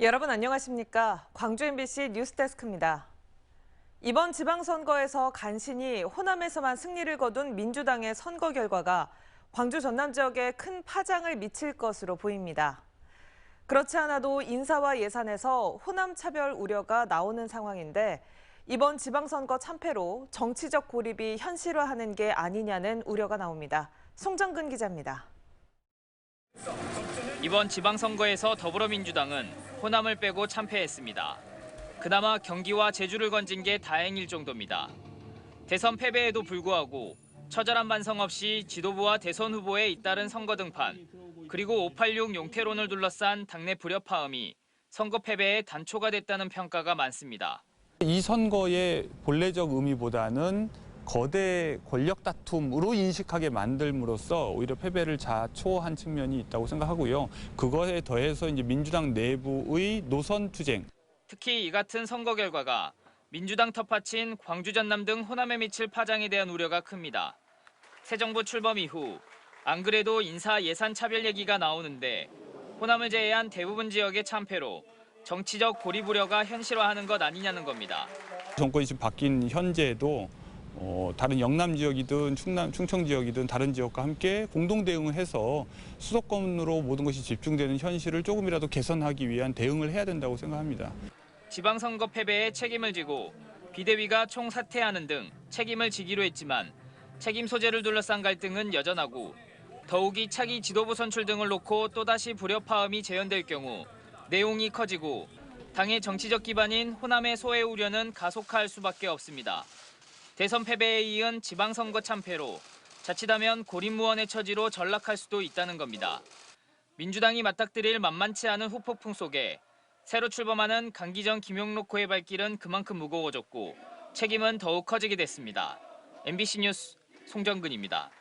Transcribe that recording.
여러분 안녕하십니까? 광주 MBC 뉴스데스크입니다. 이번 지방선거에서 간신히 호남에서만 승리를 거둔 민주당의 선거 결과가 광주 전남 지역에 큰 파장을 미칠 것으로 보입니다. 그렇지 않아도 인사와 예산에서 호남 차별 우려가 나오는 상황인데 이번 지방선거 참패로 정치적 고립이 현실화하는 게 아니냐는 우려가 나옵니다. 송정근 기자입니다. 이번 지방선거에서 더불어민주당은 호남을 빼고 참패했습니다. 그나마 경기와 제주를 건진 게 다행일 정도입니다. 대선 패배에도 불구하고 처절한 반성 없이 지도부와 대선 후보에 잇따른 선거 등판, 그리고 586 용태론을 둘러싼 당내 불협화음이 선거 패배의 단초가 됐다는 평가가 많습니다. 이 선거의 본래적 의미보다는 거대 권력 다툼으로 인식하게 만들므로써 오히려 패배를 자초한 측면이 있다고 생각하고요. 그거에 더해서 이제 민주당 내부의 노선 투쟁. 특히 이 같은 선거 결과가 민주당 텃밭인 광주 전남 등 호남에 미칠 파장에 대한 우려가 큽니다. 새 정부 출범 이후 안 그래도 인사 예산 차별 얘기가 나오는데 호남을 제외한 대부분 지역의 참패로 정치적 고립 우려가 현실화하는 것 아니냐는 겁니다. 정권이 지금 바뀐 현재도 다른 영남 지역이든 충청 지역이든 다른 지역과 함께 공동 대응을 해서 수도권으로 모든 것이 집중되는 현실을 조금이라도 개선하기 위한 대응을 해야 된다고 생각합니다. 지방선거 패배에 책임을 지고 비대위가 총사퇴하는 등 책임을 지기로 했지만 책임 소재를 둘러싼 갈등은 여전하고 더욱이 차기 지도부 선출 등을 놓고 또다시 불협화음이 재현될 경우 내용이 커지고 당의 정치적 기반인 호남의 소외 우려는 가속화할 수밖에 없습니다. 대선 패배에 이은 지방선거 참패로 자칫하면 고립무원의 처지로 전락할 수도 있다는 겁니다. 민주당이 맞닥뜨릴 만만치 않은 후폭풍 속에 새로 출범하는 강기정 김용록호의 발길은 그만큼 무거워졌고 책임은 더욱 커지게 됐습니다. MBC 뉴스 송정근입니다.